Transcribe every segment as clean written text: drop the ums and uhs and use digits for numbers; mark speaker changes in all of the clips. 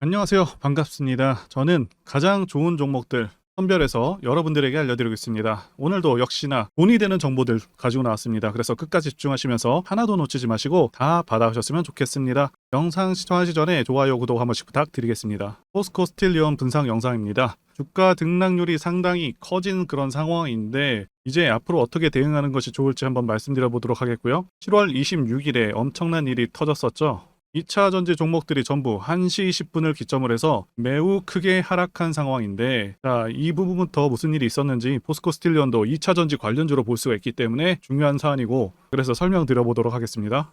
Speaker 1: 안녕하세요. 반갑습니다. 저는 가장 좋은 종목들 선별해서 여러분들에게 알려드리겠습니다. 오늘도 역시나 돈이 되는 정보들 가지고 나왔습니다. 그래서 끝까지 집중하시면서 하나도 놓치지 마시고 다 받아가셨으면 좋겠습니다. 영상 시청하시 전에 좋아요, 구독 한 번씩 부탁드리겠습니다. 포스코 스틸리온 분석 영상입니다. 주가 등락률이 상당히 커진 그런 상황인데 이제 앞으로 어떻게 대응하는 것이 좋을지 한번 말씀드려 보도록 하겠고요. 7월 26일에 엄청난 일이 터졌었죠. 2차 전지 종목들이 전부 1시 20분을 기점으로 해서 매우 크게 하락한 상황인데, 자, 이 부분부터 무슨 일이 있었는지 포스코 스틸리온도 2차 전지 관련주로 볼 수가 있기 때문에 중요한 사안이고, 그래서 설명드려 보도록 하겠습니다.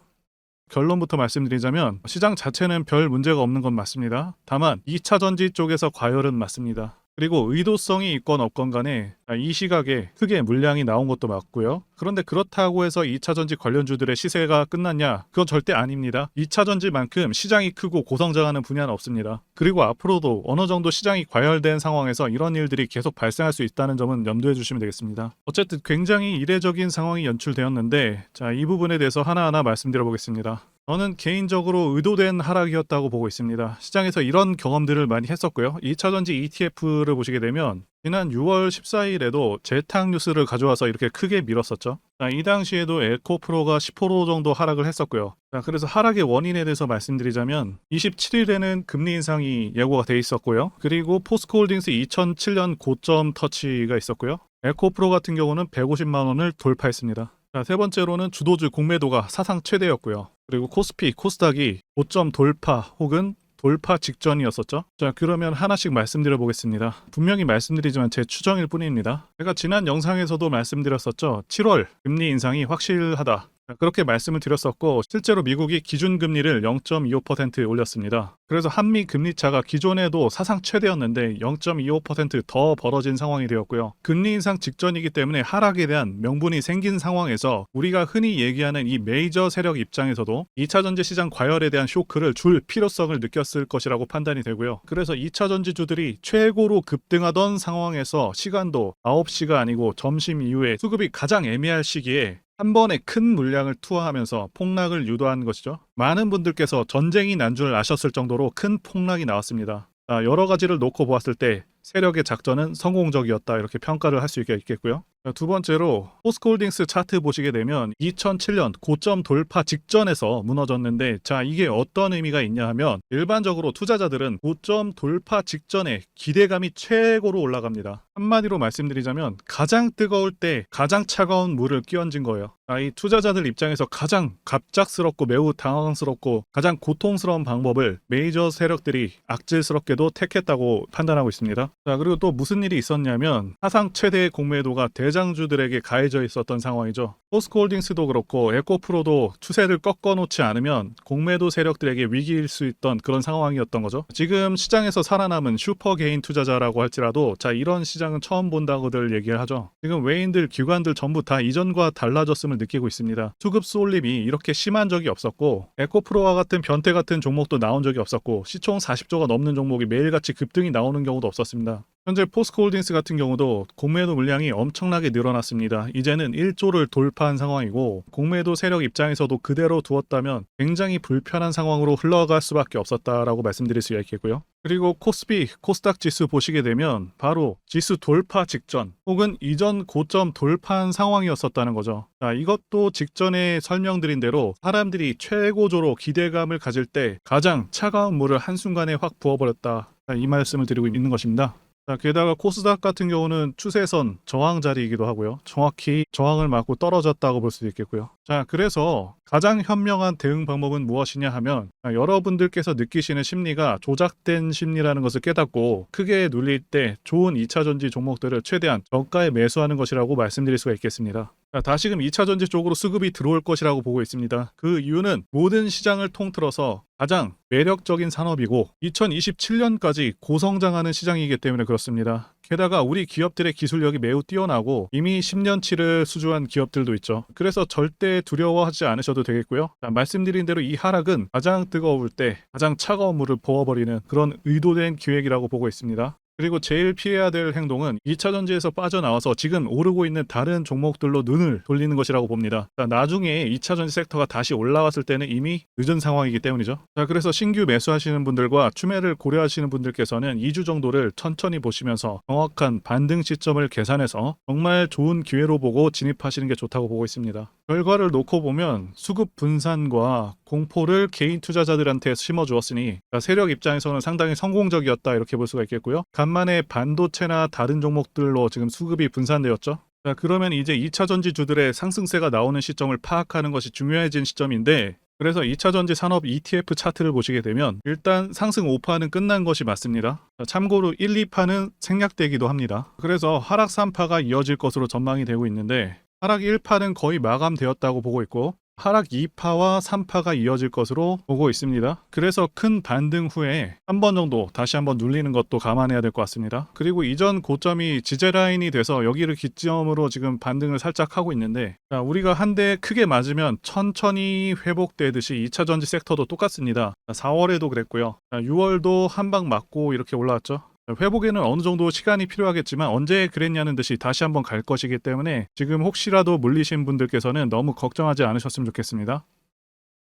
Speaker 1: 결론부터 말씀드리자면 시장 자체는 별 문제가 없는 건 맞습니다. 다만 2차 전지 쪽에서 과열은 맞습니다. 그리고 의도성이 있건 없건 간에 이 시각에 크게 물량이 나온 것도 맞고요. 그런데 그렇다고 해서 2차 전지 관련주들의 시세가 끝났냐? 그건 절대 아닙니다. 2차 전지만큼 시장이 크고 고성장하는 분야는 없습니다. 그리고 앞으로도 어느 정도 시장이 과열된 상황에서 이런 일들이 계속 발생할 수 있다는 점은 염두해 주시면 되겠습니다. 어쨌든 굉장히 이례적인 상황이 연출되었는데, 자, 이 부분에 대해서 하나하나 말씀드려 보겠습니다. 저는 개인적으로 의도된 하락이었다고 보고 있습니다. 시장에서 이런 경험들을 많이 했었고요. 2차전지 ETF를 보시게 되면 지난 6월 14일에도 재탕 뉴스를 가져와서 이렇게 크게 밀었었죠. 이 당시에도 에코프로가 10% 정도 하락을 했었고요. 그래서 하락의 원인에 대해서 말씀드리자면 27일에는 금리 인상이 예고가 돼 있었고요. 그리고 포스코홀딩스 2007년 고점 터치가 있었고요. 에코프로 같은 경우는 150만 원을 돌파했습니다. 자, 세 번째로는 주도주 공매도가 사상 최대였고요. 그리고 코스피, 코스닥이 고점 돌파 혹은 돌파 직전이었었죠. 자, 그러면 하나씩 말씀드려 보겠습니다. 분명히 말씀드리지만 제 추정일 뿐입니다. 제가 지난 영상에서도 말씀드렸었죠. 7월 금리 인상이 확실하다. 그렇게 말씀을 드렸었고, 실제로 미국이 기준금리를 0.25% 올렸습니다. 그래서 한미 금리 차가 기존에도 사상 최대였는데 0.25% 더 벌어진 상황이 되었고요. 금리 인상 직전이기 때문에 하락에 대한 명분이 생긴 상황에서 우리가 흔히 얘기하는 이 메이저 세력 입장에서도 2차 전지 시장 과열에 대한 쇼크를 줄 필요성을 느꼈을 것이라고 판단이 되고요. 그래서 2차 전지주들이 최고로 급등하던 상황에서 시간도 9시가 아니고 점심 이후에 수급이 가장 애매할 시기에 한 번에 큰 물량을 투하하면서 폭락을 유도한 것이죠. 많은 분들께서 전쟁이 난 줄 아셨을 정도로 큰 폭락이 나왔습니다. 여러 가지를 놓고 보았을 때 세력의 작전은 성공적이었다, 이렇게 평가를 할 수 있겠고요. 두 번째로 포스코홀딩스 차트 보시게 되면 2007년 고점 돌파 직전에서 무너졌는데, 자, 이게 어떤 의미가 있냐 하면 일반적으로 투자자들은 고점 돌파 직전에 기대감이 최고로 올라갑니다. 한마디로 말씀드리자면 가장 뜨거울 때 가장 차가운 물을 끼얹은 거예요. 이 투자자들 입장에서 가장 갑작스럽고 매우 당황스럽고 가장 고통스러운 방법을 메이저 세력들이 악질스럽게도 택했다고 판단하고 있습니다. 자, 그리고 또 무슨 일이 있었냐면 사상 최대의 공매도가 대장주들에게 가해져 있었던 상황이죠. 포스코홀딩스도 그렇고 에코프로도 추세를 꺾어놓지 않으면 공매도 세력들에게 위기일 수 있던 그런 상황이었던 거죠. 지금 시장에서 살아남은 슈퍼개인 투자자라고 할지라도, 자, 이런 시장은 처음 본다고들 얘기를 하죠. 지금 외인들, 기관들 전부 다 이전과 달라졌음을 느끼고 있습니다. 수급 쏠림이 이렇게 심한 적이 없었고, 에코프로와 같은 변태 같은 종목도 나온 적이 없었고, 시총 40조가 넘는 종목이 매일같이 급등이 나오는 경우도 없었습니다. 현재 포스코홀딩스 같은 경우도 공매도 물량이 엄청나게 늘어났습니다. 이제는 1조를 돌파한 상황이고, 공매도 세력 입장에서도 그대로 두었다면 굉장히 불편한 상황으로 흘러갈 수밖에 없었다라고 말씀드릴 수가 있겠고요. 그리고 코스피, 코스닥 지수 보시게 되면 바로 지수 돌파 직전 혹은 이전 고점 돌파한 상황이었었다는 거죠. 자, 이것도 직전에 설명드린 대로 사람들이 최고조로 기대감을 가질 때 가장 차가운 물을 한순간에 확 부어버렸다, 이 말씀을 드리고 있는 것입니다. 자, 게다가 코스닥 같은 경우는 추세선 저항 자리이기도 하고요. 정확히 저항을 맞고 떨어졌다고 볼 수도 있겠고요. 자, 그래서 가장 현명한 대응 방법은 무엇이냐 하면, 여러분들께서 느끼시는 심리가 조작된 심리라는 것을 깨닫고 크게 눌릴 때 좋은 2차 전지 종목들을 최대한 저가에 매수하는 것이라고 말씀드릴 수가 있겠습니다. 자, 다시금 2차 전지 쪽으로 수급이 들어올 것이라고 보고 있습니다. 그 이유는 모든 시장을 통틀어서 가장 매력적인 산업이고 2027년까지 고성장하는 시장이기 때문에 그렇습니다. 게다가 우리 기업들의 기술력이 매우 뛰어나고 이미 10년치를 수주한 기업들도 있죠. 그래서 절대 두려워하지 않으셔도 되겠고요. 자, 말씀드린 대로 이 하락은 가장 뜨거울 때 가장 차가운 물을 부어버리는 그런 의도된 기획이라고 보고 있습니다. 그리고 제일 피해야 될 행동은 2차 전지에서 빠져나와서 지금 오르고 있는 다른 종목들로 눈을 돌리는 것이라고 봅니다. 자, 나중에 2차 전지 섹터가 다시 올라왔을 때는 이미 늦은 상황이기 때문이죠. 자, 그래서 신규 매수하시는 분들과 추매를 고려하시는 분들께서는 2주 정도를 천천히 보시면서 정확한 반등 시점을 계산해서 정말 좋은 기회로 보고 진입하시는 게 좋다고 보고 있습니다. 결과를 놓고 보면 수급 분산과 공포를 개인 투자자들한테 심어주었으니 세력 입장에서는 상당히 성공적이었다 이렇게 볼 수가 있겠고요. 간만에 반도체나 다른 종목들로 지금 수급이 분산되었죠. 자, 그러면 이제 2차 전지주들의 상승세가 나오는 시점을 파악하는 것이 중요해진 시점인데, 그래서 2차 전지 산업 ETF 차트를 보시게 되면 일단 상승 5파는 끝난 것이 맞습니다. 참고로 1, 2파는 생략되기도 합니다. 그래서 하락 3파가 이어질 것으로 전망이 되고 있는데, 하락 1파는 거의 마감되었다고 보고 있고 하락 2파와 3파가 이어질 것으로 보고 있습니다. 그래서 큰 반등 후에 한 번 정도 다시 한번 눌리는 것도 감안해야 될 것 같습니다. 그리고 이전 고점이 지지 라인이 돼서 여기를 기점으로 지금 반등을 살짝 하고 있는데, 자, 우리가 한 대 크게 맞으면 천천히 회복되듯이 2차 전지 섹터도 똑같습니다. 4월에도 그랬고요. 6월도 한 방 맞고 이렇게 올라왔죠. 회복에는 어느 정도 시간이 필요하겠지만 언제 그랬냐는 듯이 다시 한번 갈 것이기 때문에 지금 혹시라도 물리신 분들께서는 너무 걱정하지 않으셨으면 좋겠습니다.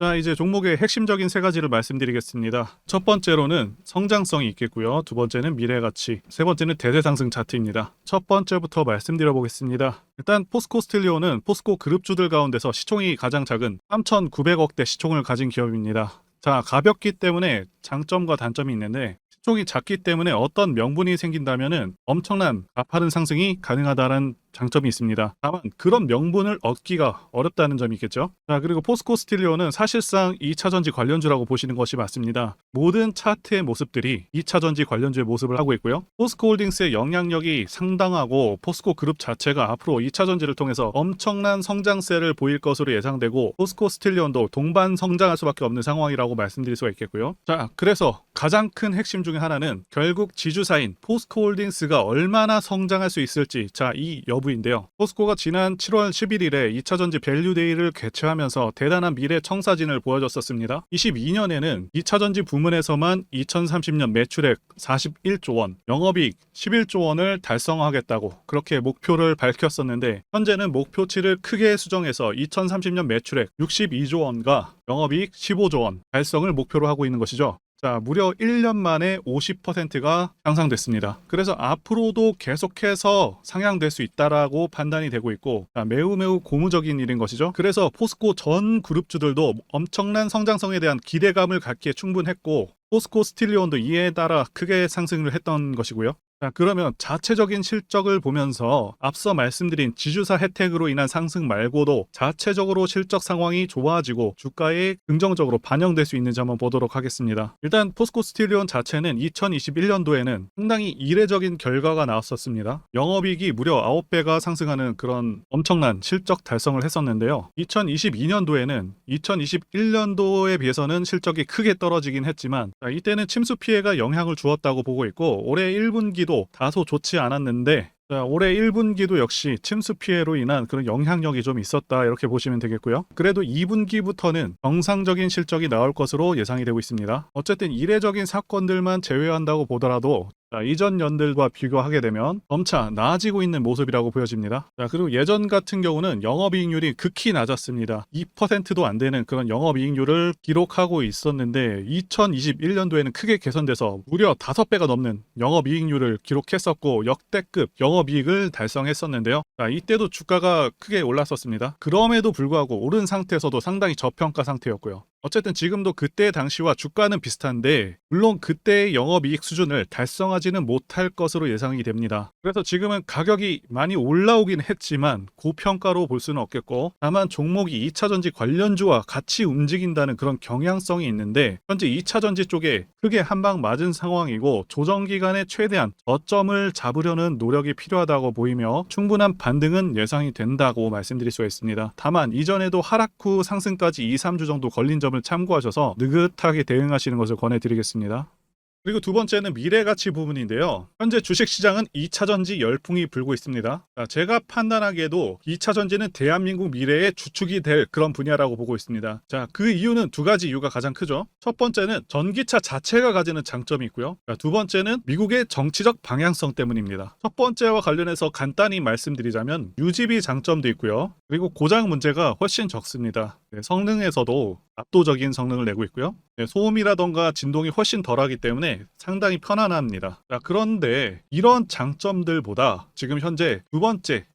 Speaker 1: 자, 이제 종목의 핵심적인 세 가지를 말씀드리겠습니다. 첫 번째로는 성장성이 있겠고요. 두 번째는 미래가치, 세 번째는 대세상승 차트입니다. 첫 번째부터 말씀드려 보겠습니다. 일단 포스코 스틸리오는 포스코 그룹주들 가운데서 시총이 가장 작은 3,900억대 시총을 가진 기업입니다. 자, 가볍기 때문에 장점과 단점이 있는데, 시총이 작기 때문에 어떤 명분이 생긴다면은 엄청난 가파른 상승이 가능하다는 장점이 있습니다. 다만 그런 명분을 얻기가 어렵다는 점이 있겠죠. 자, 그리고 포스코 스틸리오는 사실상 2차 전지 관련주라고 보시는 것이 맞습니다. 모든 차트의 모습들이 2차 전지 관련주의 모습을 하고 있고요. 포스코 홀딩스의 영향력이 상당하고 포스코 그룹 자체가 앞으로 2차 전지를 통해서 엄청난 성장세를 보일 것으로 예상되고, 포스코 스틸리온도 동반 성장할 수밖에 없는 상황이라고 말씀드릴 수가 있겠고요. 자, 그래서 가장 큰 핵심 중에 하나는 결국 지주사인 포스코 홀딩스가 얼마나 성장할 수 있을지, 자, 이 여부인데요. 포스코가 지난 7월 11일에 2차 전지 밸류데이를 개최하면서 대단한 미래 청사진을 보여줬었습니다. 22년에는 2차 전지 부문에서만 2030년 매출액 41조 원, 영업이익 11조 원을 달성하겠다고 그렇게 목표를 밝혔었는데, 현재는 목표치를 크게 수정해서 2030년 매출액 62조 원과 영업이익 15조 원 달성을 목표로 하고 있는 것이죠. 자, 무려 1년 만에 50%가 향상됐습니다. 그래서 앞으로도 계속해서 상향될 수 있다라고 판단이 되고 있고, 자, 매우 고무적인 일인 것이죠. 그래서 포스코 전 그룹주들도 엄청난 성장성에 대한 기대감을 갖기에 충분했고, 포스코 스틸리온도 이에 따라 크게 상승을 했던 것이고요. 자, 그러면 자체적인 실적을 보면서 앞서 말씀드린 지주사 혜택으로 인한 상승 말고도 자체적으로 실적 상황이 좋아지고 주가에 긍정적으로 반영될 수 있는지 한번 보도록 하겠습니다. 일단 포스코 스틸리온 자체는 2021년도에는 상당히 이례적인 결과가 나왔었습니다. 영업이익이 무려 9배가 상승하는 그런 엄청난 실적 달성을 했었는데요. 2022년도에는 2021년도에 비해서는 실적이 크게 떨어지긴 했지만, 자, 이때는 침수 피해가 영향을 주었다고 보고 있고, 올해 1분기도 다소 좋지 않았는데, 자, 올해 1분기도 역시 침수 피해로 인한 그런 영향력이 좀 있었다 이렇게 보시면 되겠고요. 그래도 2분기부터는 정상적인 실적이 나올 것으로 예상이 되고 있습니다. 어쨌든 이례적인 사건들만 제외한다고 보더라도, 자, 이전 년들과 비교하게 되면 점차 나아지고 있는 모습이라고 보여집니다. 자, 그리고 예전 같은 경우는 영업이익률이 극히 낮았습니다. 2%도 안 되는 그런 영업이익률을 기록하고 있었는데, 2021년도에는 크게 개선돼서 무려 5배가 넘는 영업이익률을 기록했었고 역대급 영업이익을 달성했었는데요. 자, 이때도 주가가 크게 올랐었습니다. 그럼에도 불구하고 오른 상태에서도 상당히 저평가 상태였고요. 어쨌든 지금도 그때 당시와 주가는 비슷한데, 물론 그때의 영업이익 수준을 달성하지는 못할 것으로 예상이 됩니다. 그래서 지금은 가격이 많이 올라오긴 했지만 고평가로 볼 수는 없겠고, 다만 종목이 2차 전지 관련주와 같이 움직인다는 그런 경향성이 있는데, 현재 2차 전지 쪽에 크게 한 방 맞은 상황이고 조정 기간에 최대한 저점을 잡으려는 노력이 필요하다고 보이며 충분한 반등은 예상이 된다고 말씀드릴 수가 있습니다. 다만 이전에도 하락 후 상승까지 2, 3주 정도 걸린 점을 참고하셔서 느긋하게 대응하시는 것을 권해드리겠습니다. 그리고 두 번째는 미래가치 부분인데요. 현재 주식시장은 2차 전지 열풍이 불고 있습니다. 자, 제가 판단하기에도 2차 전지는 대한민국 미래의 주축이 될 그런 분야라고 보고 있습니다. 자, 그 이유는 두 가지 이유가 가장 크죠. 첫 번째는 전기차 자체가 가지는 장점이 있고요. 자, 두 번째는 미국의 정치적 방향성 때문입니다. 첫 번째와 관련해서 간단히 말씀드리자면 유지비 장점도 있고요. 그리고 고장 문제가 훨씬 적습니다. 네, 성능에서도 압도적인 성능을 내고 있고요. 네, 소음이라던가 진동이 훨씬 덜하기 때문에 상당히 편안합니다. 자, 그런데 이런 장점들보다 지금 현재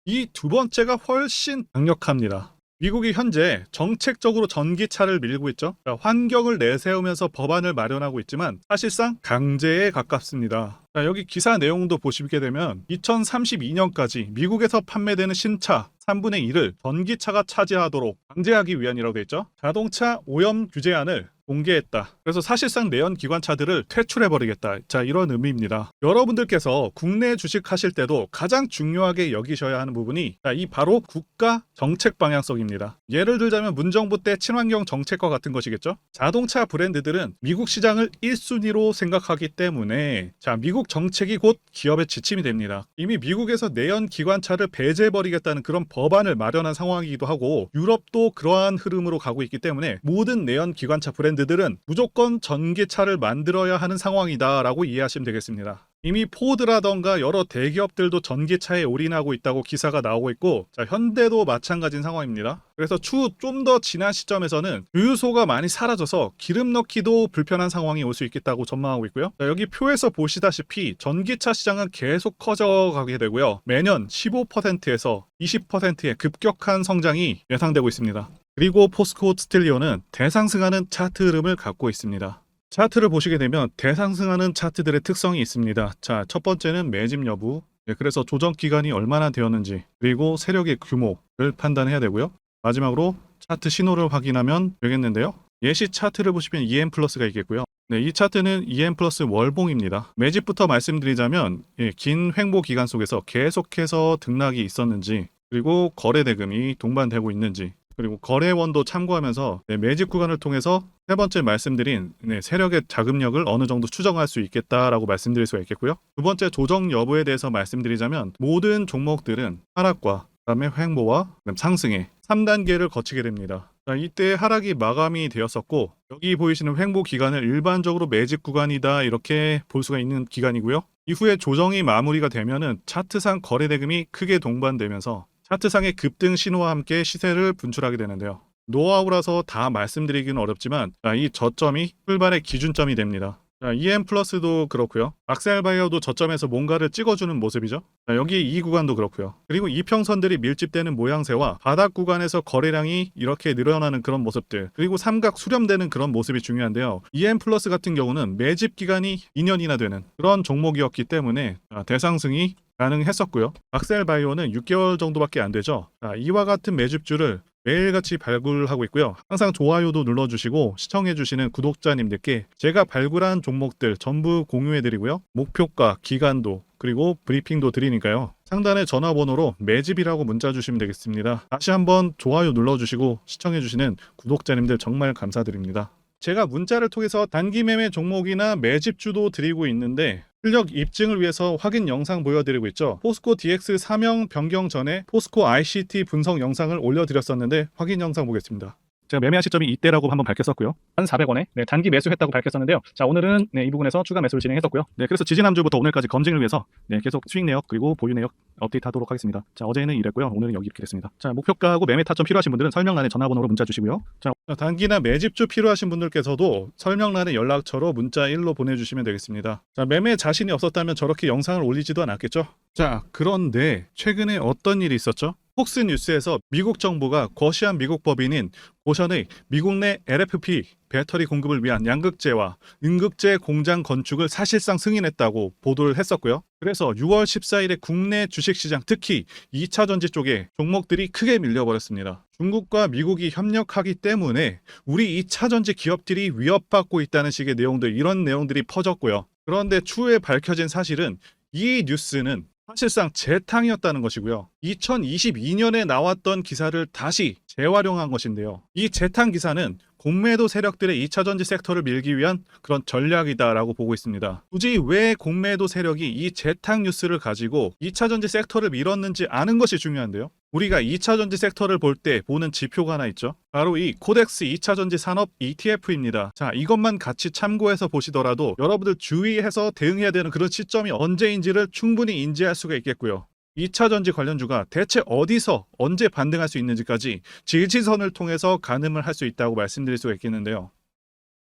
Speaker 1: 이 두 번째가 훨씬 강력합니다. 미국이 현재 정책적으로 전기차를 밀고 있죠. 자, 환경을 내세우면서 법안을 마련하고 있지만 사실상 강제에 가깝습니다. 자, 여기 기사 내용도 보시게 되면 2032년까지 미국에서 판매되는 신차 3분의 1을 전기차가 차지하도록 강제하기 위한이라고 되어 있죠. 자동차 오염 규제안을 공개했다. 그래서 사실상 내연 기관차들을 퇴출해버리겠다. 자, 이런 의미입니다. 여러분들께서 국내 주식하실 때도 가장 중요하게 여기셔야 하는 부분이 이 바로 국가 정책 방향성입니다. 예를 들자면 문정부 때 친환경 정책과 같은 것이겠죠. 자동차 브랜드들은 미국 시장을 1순위로 생각하기 때문에 미국 정책이 곧 기업의 지침이 됩니다. 이미 미국에서 내연 기관차를 배제해버리겠다는 그런 법안을 마련한 상황이기도 하고 유럽도 그러한 흐름으로 가고 있기 때문에 모든 내연 기관차 브랜드들은 무조건 전기차를 만들어야 하는 상황이다라고 이해하시면 되겠습니다. 이미 포드라던가 여러 대기업들도 전기차에 올인하고 있다고 기사가 나오고 있고 현대도 마찬가지인 상황입니다. 그래서 추후 좀 더 지난 시점에서는 주유소가 많이 사라져서 기름 넣기도 불편한 상황이 올 수 있겠다고 전망하고 있고요. 여기 표에서 보시다시피 전기차 시장은 계속 커져가게 되고요. 매년 15%에서 20%의 급격한 성장이 예상되고 있습니다. 그리고 포스코 스틸리온은 대상승하는 차트 흐름을 갖고 있습니다. 차트를 보시게 되면 대상승하는 차트들의 특성이 있습니다. 자, 첫 번째는 매집 여부, 그래서 조정 기간이 얼마나 되었는지, 그리고 세력의 규모를 판단해야 되고요. 마지막으로 차트 신호를 확인하면 되겠는데요. 예시 차트를 보시면 EM 플러스가 있겠고요. 네, 이 차트는 EM 플러스 월봉입니다. 매집부터 말씀드리자면 긴 횡보 기간 속에서 계속해서 등락이 있었는지, 그리고 거래 대금이 동반되고 있는지, 그리고 거래원도 참고하면서 매집 구간을 통해서 세 번째 말씀드린 세력의 자금력을 어느 정도 추정할 수 있겠다라고 말씀드릴 수가 있겠고요. 두 번째 조정 여부에 대해서 말씀드리자면 모든 종목들은 하락과 그다음에 횡보와 상승의 3단계를 거치게 됩니다. 자, 이때 하락이 마감이 되었었고 여기 보이시는 횡보 기간을 일반적으로 매집 구간이다 이렇게 볼 수가 있는 기간이고요. 이후에 조정이 마무리가 되면은 차트상 거래 대금이 크게 동반되면서 차트상의 급등 신호와 함께 시세를 분출하게 되는데요. 노하우라서 다 말씀드리기는 어렵지만 이 저점이 출발의 기준점이 됩니다. EM 플러스도 그렇고요. 악셀바이어도 저점에서 뭔가를 찍어주는 모습이죠. 여기 이 구간도 그렇고요. 그리고 이평선들이 밀집되는 모양새와 바닥 구간에서 거래량이 이렇게 늘어나는 그런 모습들, 그리고 삼각 수렴되는 그런 모습이 중요한데요. EM 플러스 같은 경우는 매집 기간이 2년이나 되는 그런 종목이었기 때문에 대상승이 가능했었고요. 악셀바이오는 6개월 정도밖에 안 되죠. 이와 같은 매집주를 매일같이 발굴하고 있고요. 항상 좋아요도 눌러주시고 시청해주시는 구독자님들께 제가 발굴한 종목들 전부 공유해드리고요. 목표가, 기간도 그리고 브리핑도 드리니까요. 상단의 전화번호로 매집이라고 문자 주시면 되겠습니다. 다시 한번 좋아요 눌러주시고 시청해주시는 구독자님들 정말 감사드립니다. 제가 문자를 통해서 단기 매매 종목이나 매집주도 드리고 있는데 실력 입증을 위해서 확인 영상 보여드리고 있죠. 포스코 DX 사명 변경 전에 포스코 ICT 분석 영상을 올려드렸었는데 확인 영상 보겠습니다. 제가 매매한 시점이 이때라고 한번 밝혔었고요. 1,400원에 단기 매수했다고 밝혔었는데요. 자, 오늘은 이 부분에서 추가 매수를 진행했었고요. 그래서 지지난주부터 오늘까지 검증을 위해서 계속 수익 내역 그리고 보유 내역 업데이트하도록 하겠습니다. 자, 어제는 이랬고요. 오늘은 여기 이렇게 됐습니다. 자, 목표가하고 매매 타점 필요하신 분들은 설명란에 전화번호로 문자 주시고요. 자, 단기나 매집주 필요하신 분들께서도 설명란에 연락처로 문자 1로 보내주시면 되겠습니다. 자, 매매 자신이 없었다면 저렇게 영상을 올리지도 않았겠죠. 자, 그런데 최근에 어떤 일이 있었죠? 폭스뉴스에서 미국 정부가 거시한 미국 법인인 고션의 미국 내 LFP 배터리 공급을 위한 양극재와 음극재 공장 건축을 사실상 승인했다고 보도를 했었고요. 그래서 6월 14일에 국내 주식시장 특히 2차 전지 쪽에 종목들이 크게 밀려버렸습니다. 중국과 미국이 협력하기 때문에 우리 2차 전지 기업들이 위협받고 있다는 식의 내용들, 이런 내용들이 퍼졌고요. 그런데 추후에 밝혀진 사실은 이 뉴스는 사실상 재탕이었다는 것이고요. 2022년에 나왔던 기사를 다시 재활용한 것인데요. 이 재탕 기사는 공매도 세력들의 2차전지 섹터를 밀기 위한 그런 전략이다라고 보고 있습니다. 굳이 왜 공매도 세력이 이 재탕 뉴스를 가지고 2차전지 섹터를 밀었는지 아는 것이 중요한데요. 우리가 2차전지 섹터를 볼 때 보는 지표가 하나 있죠. 바로 이 코덱스 2차전지 산업 ETF입니다. 자, 이것만 같이 참고해서 보시더라도 여러분들 주의해서 대응해야 되는 그런 시점이 언제인지를 충분히 인지할 수가 있겠고요. 2차전지 관련주가 대체 어디서 언제 반등할 수 있는지까지 지지선을 통해서 가늠을 할 수 있다고 말씀드릴 수가 있겠는데요.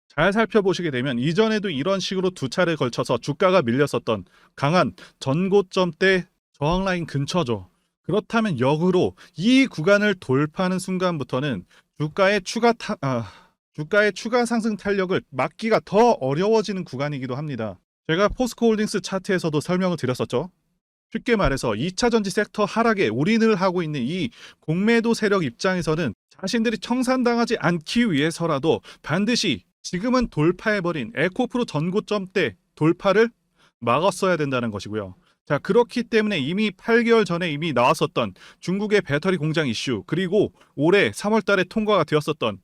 Speaker 1: 잘 살펴보시게 되면 이전에도 이런 식으로 두 차례에 걸쳐서 주가가 밀렸었던 강한 전고점대 저항라인 근처죠. 그렇다면 역으로 이 구간을 돌파하는 순간부터는 주가의 추가 상승 탄력을 막기가 더 어려워지는 구간이기도 합니다. 제가 포스코홀딩스 차트에서도 설명을 드렸었죠. 쉽게 말해서 2차전지 섹터 하락에 올인을 하고 있는 이 공매도 세력 입장에서는 자신들이 청산당하지 않기 위해서라도 반드시 지금은 돌파해버린 에코프로 전고점대 돌파를 막았어야 된다는 것이고요. 자, 그렇기 때문에 이미 8개월 전에 이미 나왔었던 중국의 배터리 공장 이슈, 그리고 올해 3월 달에 통과가 되었었던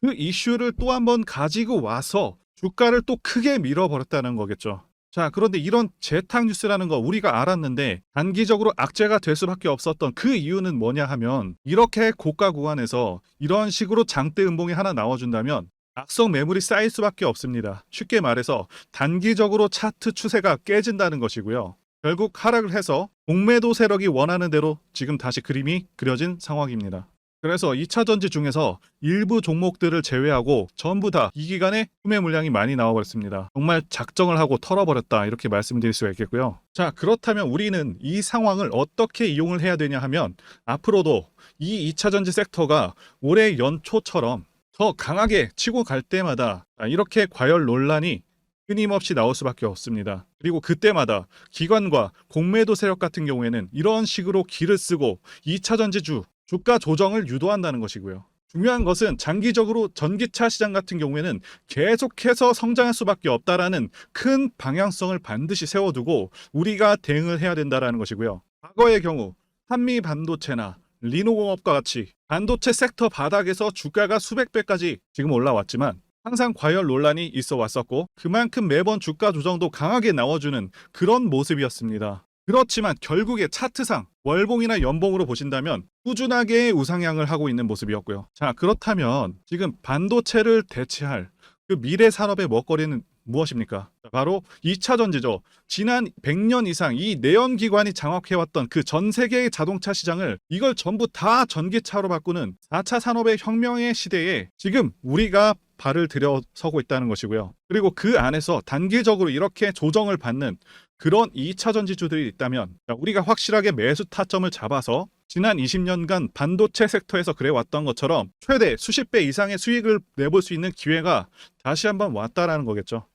Speaker 1: 그 이슈를 또 한번 가지고 와서 주가를 또 크게 밀어버렸다는 거겠죠. 자, 그런데 이런 재탕 뉴스라는 거 우리가 알았는데 단기적으로 악재가 될 수밖에 없었던 그 이유는 뭐냐 하면, 이렇게 고가 구간에서 이런 식으로 장대 음봉이 하나 나와준다면 악성 매물이 쌓일 수밖에 없습니다. 쉽게 말해서 단기적으로 차트 추세가 깨진다는 것이고요. 결국 하락을 해서 공매도 세력이 원하는 대로 지금 다시 그림이 그려진 상황입니다. 그래서 2차전지 중에서 일부 종목들을 제외하고 전부 다 이 기간에 투매 물량이 많이 나와버렸습니다. 정말 작정을 하고 털어버렸다, 이렇게 말씀드릴 수가 있겠고요. 자, 그렇다면 우리는 이 상황을 어떻게 이용을 해야 되냐 하면, 앞으로도 이 2차전지 섹터가 올해 연초처럼 더 강하게 치고 갈 때마다 이렇게 과열 논란이 끊임없이 나올 수밖에 없습니다. 그리고 그때마다 기관과 공매도 세력 같은 경우에는 이런 식으로 기를 쓰고 2차전지주 주가 조정을 유도한다는 것이고요. 중요한 것은 장기적으로 전기차 시장 같은 경우에는 계속해서 성장할 수밖에 없다라는 큰 방향성을 반드시 세워두고 우리가 대응을 해야 된다는 것이고요. 과거의 경우 한미 반도체나 리노공업과 같이 반도체 섹터 바닥에서 주가가 수백 배까지 지금 올라왔지만 항상 과열 논란이 있어 왔었고, 그만큼 매번 주가 조정도 강하게 나와주는 그런 모습이었습니다. 그렇지만 결국에 차트상 월봉이나 연봉으로 보신다면 꾸준하게 우상향을 하고 있는 모습이었고요. 자, 그렇다면 지금 반도체를 대체할 그 미래 산업의 먹거리는 무엇입니까? 바로 2차전지죠. 지난 100년 이상 이 내연기관이 장악해왔던 그 전 세계의 자동차 시장을 이걸 전부 다 전기차로 바꾸는 4차 산업의 혁명의 시대에 지금 우리가 발을 들여서고 있다는 것이고요. 그리고 그 안에서 단기적으로 이렇게 조정을 받는 그런 2차전지주들이 있다면 우리가 확실하게 매수 타점을 잡아서 지난 20년간 반도체 섹터에서 그래왔던 것처럼 최대 수십 배 이상의 수익을 내볼 수 있는 기회가 다시 한번 왔다라는 거겠죠.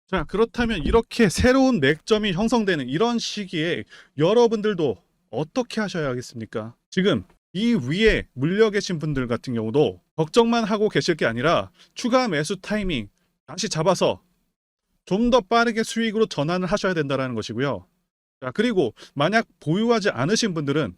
Speaker 1: 자, 그렇다면 이렇게 새로운 맥점이 형성되는 이런 시기에 여러분들도 어떻게 하셔야겠습니까? 지금 이 위에 물려 계신 분들 같은 경우도 걱정만 하고 계실 게 아니라 추가 매수 타이밍 다시 잡아서 좀 더 빠르게 수익으로 전환을 하셔야 된다는 것이고요. 자, 그리고 만약 보유하지 않으신 분들은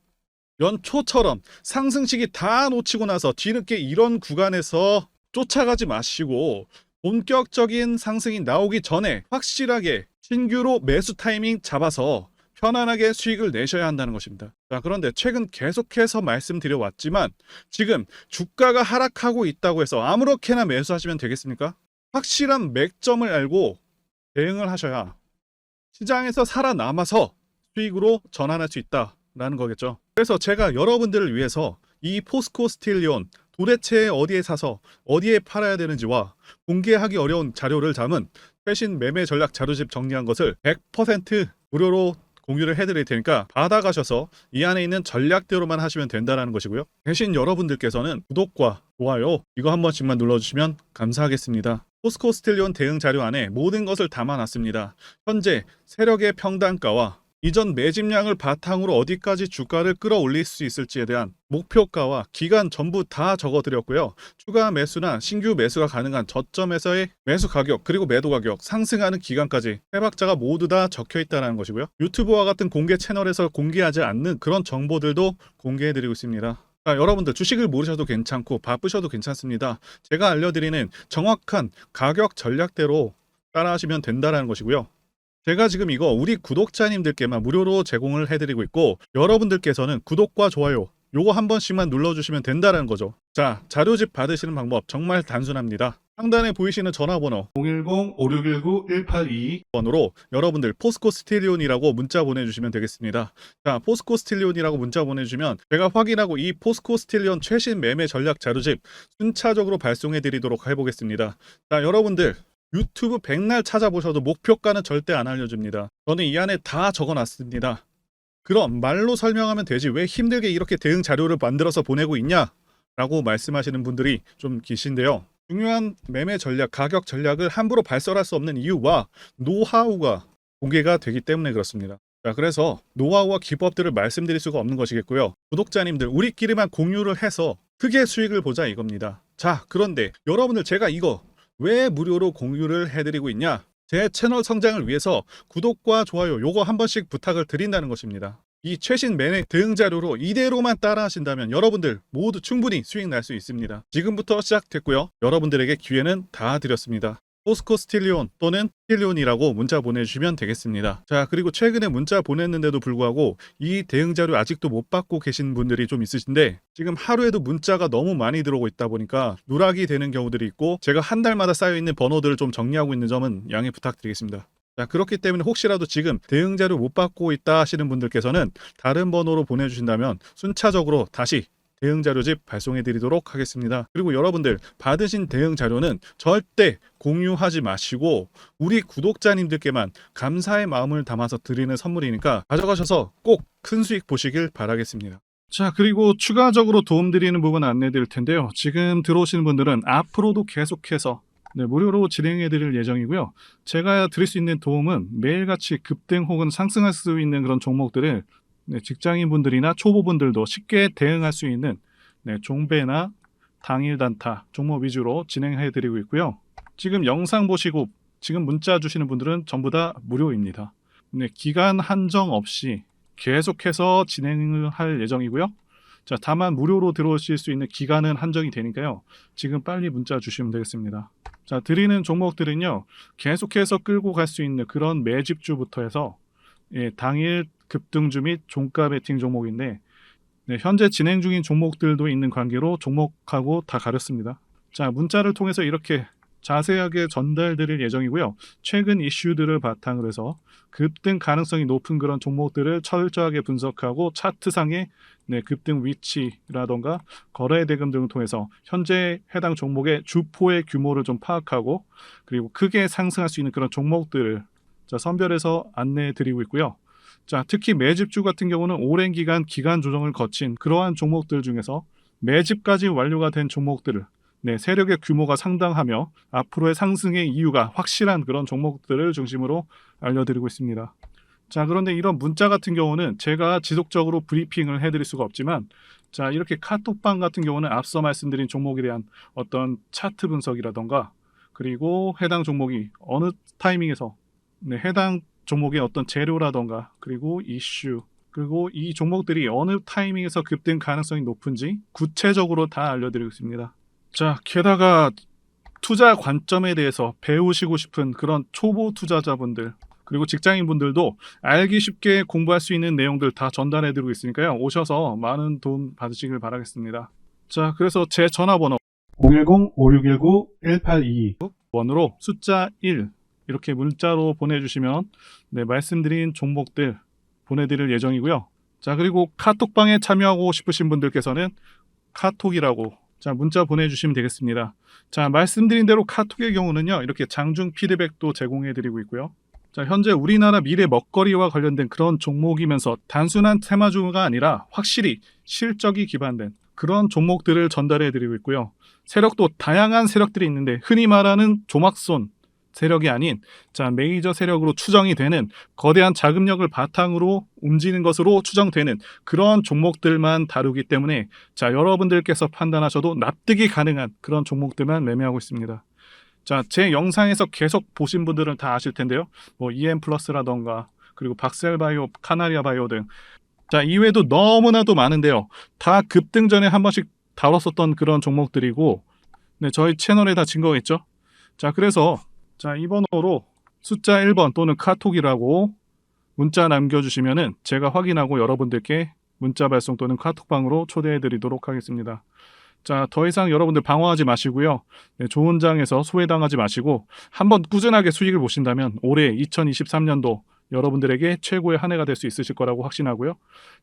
Speaker 1: 연초처럼 상승 시기 다 놓치고 나서 뒤늦게 이런 구간에서 쫓아가지 마시고 본격적인 상승이 나오기 전에 확실하게 신규로 매수 타이밍 잡아서 편안하게 수익을 내셔야 한다는 것입니다. 자, 그런데 최근 계속해서 말씀드려 왔지만 지금 주가가 하락하고 있다고 해서 아무렇게나 매수하시면 되겠습니까? 확실한 맥점을 알고 대응을 하셔야 시장에서 살아남아서 수익으로 전환할 수 있다라는 거겠죠. 그래서 제가 여러분들을 위해서 이 포스코 스틸리온 도대체 어디에 사서 어디에 팔아야 되는지와 공개하기 어려운 자료를 담은 최신 매매 전략 자료집 정리한 것을 100% 무료로 공유를 해드릴 테니까 받아가셔서 이 안에 있는 전략대로만 하시면 된다는 것이고요. 대신 여러분들께서는 구독과 좋아요 이거 한 번씩만 눌러주시면 감사하겠습니다. 포스코 스틸리온 대응 자료 안에 모든 것을 담아놨습니다. 현재 세력의 평단가와 이전 매집량을 바탕으로 어디까지 주가를 끌어올릴 수 있을지에 대한 목표가와 기간 전부 다 적어드렸고요. 추가 매수나 신규 매수가 가능한 저점에서의 매수 가격 그리고 매도 가격, 상승하는 기간까지 해박자가 모두 다 적혀있다는 것이고요. 유튜브와 같은 공개 채널에서 공개하지 않는 그런 정보들도 공개해드리고 있습니다. 자, 여러분들 주식을 모르셔도 괜찮고 바쁘셔도 괜찮습니다. 제가 알려드리는 정확한 가격 전략대로 따라하시면 된다라는 것이고요. 제가 지금 이거 우리 구독자님들께만 무료로 제공을 해드리고 있고 여러분들께서는 구독과 좋아요 요거 한 번씩만 눌러주시면 된다는 거죠. 자, 자료집 받으시는 방법 정말 단순합니다. 상단에 보이시는 전화번호 010-5619-1822번으로 여러분들 포스코 스틸리온이라고 문자 보내주시면 되겠습니다. 자, 포스코 스틸리온이라고 문자 보내주시면 제가 확인하고 이 포스코 스틸리온 최신 매매 전략 자료집 순차적으로 발송해 드리도록 해보겠습니다. 자, 여러분들 유튜브 백날 찾아보셔도 목표가는 절대 안 알려줍니다. 저는 이 안에 다 적어놨습니다. 그럼 말로 설명하면 되지 왜 힘들게 이렇게 대응 자료를 만들어서 보내고 있냐? 라고 말씀하시는 분들이 좀 계신데요. 중요한 매매 전략, 가격 전략을 함부로 발설할 수 없는 이유와 노하우가 공개가 되기 때문에 그렇습니다. 자, 그래서 노하우와 기법들을 말씀드릴 수가 없는 것이겠고요. 구독자님들 우리끼리만 공유를 해서 크게 수익을 보자 이겁니다. 자, 그런데 여러분들 제가 이거 왜 무료로 공유를 해드리고 있냐? 제 채널 성장을 위해서 구독과 좋아요 요거 한 번씩 부탁을 드린다는 것입니다. 이 최신 매매 대응 자료로 이대로만 따라 하신다면 여러분들 모두 충분히 수익 날 수 있습니다. 지금부터 시작됐고요. 여러분들에게 기회는 다 드렸습니다. 포스코 스틸리온 또는 스틸리온이라고 문자 보내주시면 되겠습니다. 자, 그리고 최근에 문자 보냈는데도 불구하고 이 대응 자료 아직도 못 받고 계신 분들이 좀 있으신데 지금 하루에도 문자가 너무 많이 들어오고 있다 보니까 누락이 되는 경우들이 있고 제가 한 달마다 쌓여있는 번호들을 좀 정리하고 있는 점은 양해 부탁드리겠습니다. 자, 그렇기 때문에 혹시라도 지금 대응 자료 못 받고 있다 하시는 분들께서는 다른 번호로 보내주신다면 순차적으로 다시 대응 자료집 발송해 드리도록 하겠습니다. 그리고 여러분들 받으신 대응 자료는 절대 공유하지 마시고 우리 구독자님들께만 감사의 마음을 담아서 드리는 선물이니까 가져가셔서 꼭 큰 수익 보시길 바라겠습니다. 자, 그리고 추가적으로 도움드리는 부분 안내 드릴 텐데요. 지금 들어오시는 분들은 앞으로도 계속해서 무료로 진행해 드릴 예정이고요. 제가 드릴 수 있는 도움은 매일같이 급등 혹은 상승할 수 있는 그런 종목들을 직장인분들이나 초보분들도 쉽게 대응할 수 있는 종배나 당일 단타 종목 위주로 진행해 드리고 있고요. 지금 영상 보시고 지금 문자 주시는 분들은 전부 다 무료입니다. 기간 한정 없이 계속해서 진행을 할 예정이고요. 자, 다만 무료로 들어오실 수 있는 기간은 한정이 되니까요. 지금 빨리 문자 주시면 되겠습니다. 자, 드리는 종목들은요. 계속해서 끌고 갈 수 있는 그런 매집주부터 해서 당일 급등주 및 종가 베팅 종목인데 현재 진행 중인 종목들도 있는 관계로 종목하고 다 가렸습니다. 자, 문자를 통해서 이렇게 자세하게 전달드릴 예정이고요. 최근 이슈들을 바탕으로 해서 급등 가능성이 높은 그런 종목들을 철저하게 분석하고 차트상의 급등 위치라던가 거래 대금 등을 통해서 현재 해당 종목의 주포의 규모를 좀 파악하고 그리고 크게 상승할 수 있는 그런 종목들을 선별해서 안내해 드리고 있고요. 자, 특히 매집주 같은 경우는 오랜 기간 조정을 거친 그러한 종목들 중에서 매집까지 완료가 된 종목들을 세력의 규모가 상당하며 앞으로의 상승의 이유가 확실한 그런 종목들을 중심으로 알려드리고 있습니다. 자, 그런데 이런 문자 같은 경우는 제가 지속적으로 브리핑을 해드릴 수가 없지만 자, 이렇게 카톡방 같은 경우는 앞서 말씀드린 종목에 대한 어떤 차트 분석이라던가 그리고 해당 종목이 어느 타이밍에서 해당 종목의 어떤 재료라던가 그리고 이슈 그리고 이 종목들이 어느 타이밍에서 급등 가능성이 높은지 구체적으로 다 알려드리고 있습니다. 자, 게다가 투자 관점에 대해서 배우시고 싶은 그런 초보 투자자분들 그리고 직장인분들도 알기 쉽게 공부할 수 있는 내용들 다 전달해드리고 있으니까요. 오셔서 많은 도움 받으시길 바라겠습니다. 자, 그래서 제 전화번호 010-5619-1822번으로 숫자 1 이렇게 문자로 보내주시면 말씀드린 종목들 보내드릴 예정이고요. 자, 그리고 카톡방에 참여하고 싶으신 분들께서는 카톡이라고 문자 보내주시면 되겠습니다. 자, 말씀드린 대로 카톡의 경우는요. 이렇게 장중 피드백도 제공해드리고 있고요. 자, 현재 우리나라 미래 먹거리와 관련된 그런 종목이면서 단순한 테마주가 아니라 확실히 실적이 기반된 그런 종목들을 전달해드리고 있고요. 세력도 다양한 세력들이 있는데 흔히 말하는 조막손 세력이 아닌 메이저 세력으로 추정이 되는 거대한 자금력을 바탕으로 움직이는 것으로 추정되는 그런 종목들만 다루기 때문에 여러분들께서 판단하셔도 납득이 가능한 그런 종목들만 매매하고 있습니다. 자, 제 영상에서 계속 보신 분들은 다 아실 텐데요. EM 플러스라던가 그리고 박셀바이오, 카나리아 바이오 등 자, 이외에도 너무나도 많은데요. 다 급등 전에 한 번씩 다뤘었던 그런 종목들이고, 네, 저희 채널에 다 증거가 있죠. 자, 그래서 자, 이 번호로 숫자 1번 또는 카톡이라고 문자 남겨주시면은 제가 확인하고 여러분들께 문자 발송 또는 카톡방으로 초대해 드리도록 하겠습니다. 자, 더 이상 여러분들 방어하지 마시고요. 네, 좋은 장에서 소외당하지 마시고 한번 꾸준하게 수익을 보신다면 올해 2023년도 여러분들에게 최고의 한 해가 될 수 있으실 거라고 확신하고요.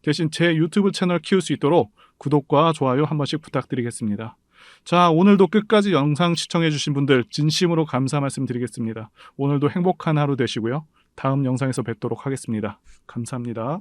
Speaker 1: 대신 제 유튜브 채널 키울 수 있도록 구독과 좋아요 한 번씩 부탁드리겠습니다. 자, 오늘도 끝까지 영상 시청해 주신 분들 진심으로 감사 말씀드리겠습니다. 오늘도 행복한 하루 되시고요. 다음 영상에서 뵙도록 하겠습니다. 감사합니다.